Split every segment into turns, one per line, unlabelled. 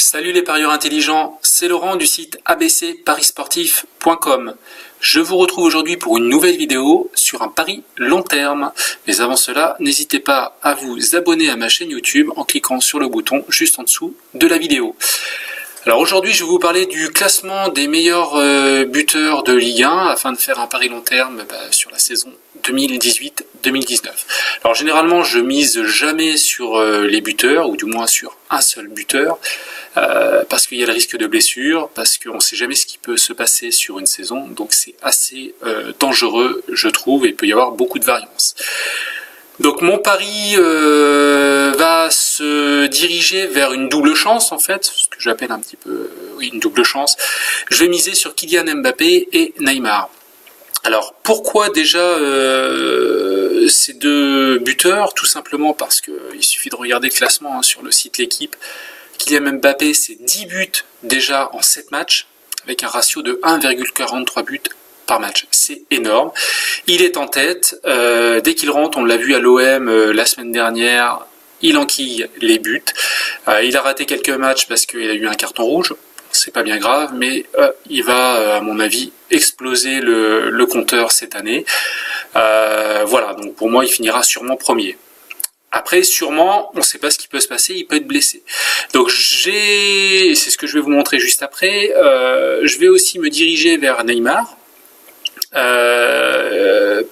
Salut les parieurs intelligents, c'est Laurent du site abcparisportif.com. Je vous retrouve aujourd'hui pour une nouvelle vidéo sur un pari long terme. Mais avant cela, n'hésitez pas à vous abonner à ma chaîne YouTube en cliquant sur le bouton juste en dessous de la vidéo. Alors aujourd'hui, je vais vous parler du classement des meilleurs buteurs de Ligue 1 afin de faire un pari long terme sur la saison 2018-2019. Alors généralement, je mise jamais sur les buteurs, ou du moins sur un seul buteur, parce qu'il y a le risque de blessure, parce qu'on ne sait jamais ce qui peut se passer sur une saison, donc c'est assez dangereux, je trouve, et il peut y avoir beaucoup de variance. Donc mon pari va se diriger vers une double chance en fait, ce que j'appelle un petit peu une double chance. Je vais miser sur Kylian Mbappé et Neymar. Alors pourquoi déjà ces deux buteurs? Tout simplement parce qu'il suffit de regarder le classement sur le site L'Équipe. Kylian Mbappé, c'est 10 buts déjà en 7 matchs, avec un ratio de 1,43 buts par match. C'est énorme. Il est en tête. Dès qu'il rentre, on l'a vu à l'OM la semaine dernière, il enquille les buts. Il a raté quelques matchs parce qu'il a eu un carton rouge. C'est pas bien grave, mais il va, à mon avis, exploser le compteur cette année. Voilà, donc pour moi, il finira sûrement premier. Après, sûrement, on ne sait pas ce qui peut se passer, il peut être blessé. Donc c'est ce que je vais vous montrer juste après, je vais aussi me diriger vers Neymar,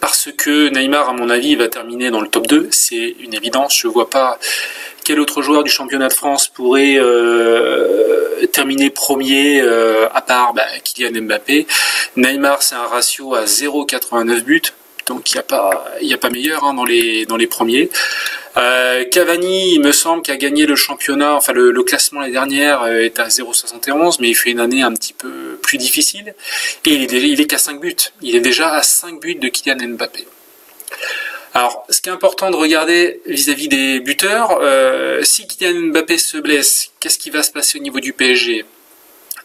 parce que Neymar, à mon avis, va terminer dans le top 2, c'est une évidence. Je ne vois pas quel autre joueur du championnat de France pourrait terminer premier, à part Kylian Mbappé. Neymar, c'est un ratio à 0,89 buts, donc il n'y a pas meilleur dans les premiers. Cavani, il me semble, qui a gagné le championnat, enfin le classement l'année dernière est à 0,71, mais il fait une année un petit peu plus difficile, et il est qu'à 5 buts. Il est déjà à 5 buts de Kylian Mbappé. Alors, ce qui est important de regarder vis-à-vis des buteurs, si Kylian Mbappé se blesse, qu'est-ce qui va se passer au niveau du PSG ?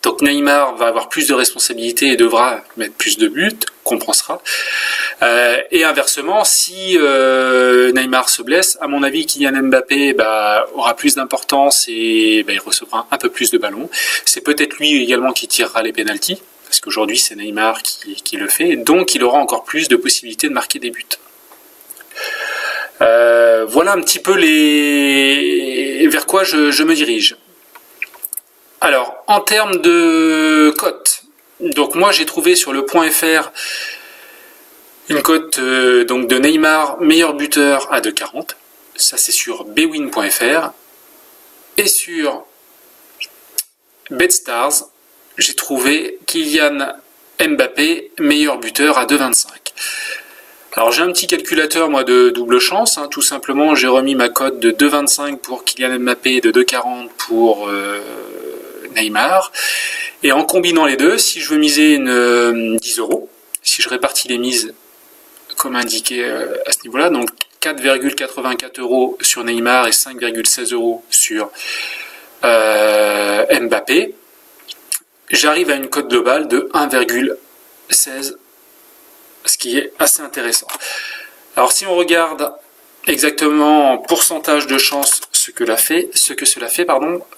Donc Neymar va avoir plus de responsabilités et devra mettre plus de buts, compensera. Et inversement, si Neymar se blesse, à mon avis, Kylian Mbappé aura plus d'importance et il recevra un peu plus de ballons. C'est peut-être lui également qui tirera les pénaltys, parce qu'aujourd'hui c'est Neymar qui le fait, donc il aura encore plus de possibilités de marquer des buts. Voilà un petit peu vers quoi je me dirige. Alors, en termes de cote, donc moi j'ai trouvé sur le .fr une cote donc de Neymar, meilleur buteur à 2,40. Ça c'est sur bwin.fr. Et sur BetStars, j'ai trouvé Kylian Mbappé, meilleur buteur à 2,25. Alors j'ai un petit calculateur moi de double chance, tout simplement j'ai remis ma cote de 2,25 pour Kylian Mbappé et de 2,40 pour Neymar, et en combinant les deux, si je veux miser 10 euros, si je répartis les mises comme indiqué à ce niveau-là, donc 4,84 euros sur Neymar et 5,16 euros sur Mbappé, j'arrive à une cote globale de 1,16, ce qui est assez intéressant. Alors si on regarde exactement en pourcentage de chance ce que cela fait,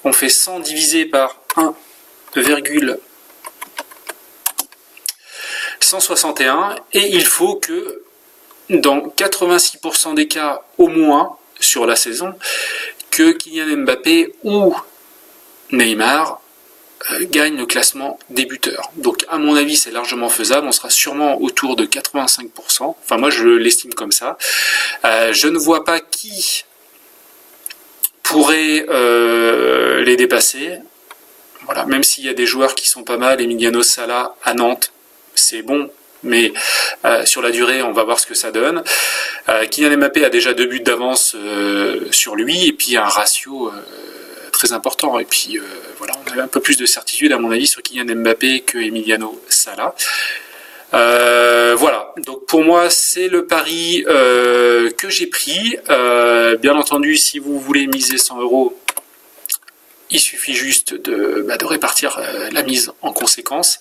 on fait 100 divisé par 1,161, et il faut que dans 86% des cas au moins sur la saison, que Kylian Mbappé ou Neymar gagne le classement des buteurs. Donc à mon avis c'est largement faisable, on sera sûrement autour de 85%, enfin moi je l'estime comme ça. Je ne vois pas qui pourrait les dépasser. Voilà, même s'il y a des joueurs qui sont pas mal, Emiliano Sala à Nantes, c'est bon, mais sur la durée, on va voir ce que ça donne. Kylian Mbappé a déjà 2 buts d'avance sur lui, et puis un ratio très important. Et puis voilà, on a un peu plus de certitude à mon avis sur Kylian Mbappé que Emiliano Sala. Voilà, donc pour moi c'est le pari que j'ai pris. Bien entendu, si vous voulez miser 100 euros, il suffit juste de répartir la mise en conséquence.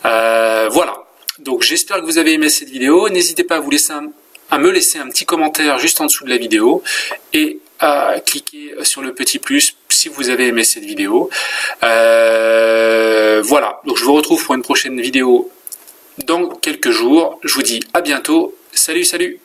Voilà, donc j'espère que vous avez aimé cette vidéo. N'hésitez pas à me laisser un petit commentaire juste en dessous de la vidéo, et à cliquer sur le petit plus si vous avez aimé cette vidéo. Voilà, donc je vous retrouve pour une prochaine vidéo dans quelques jours. Je vous dis à bientôt. Salut, salut!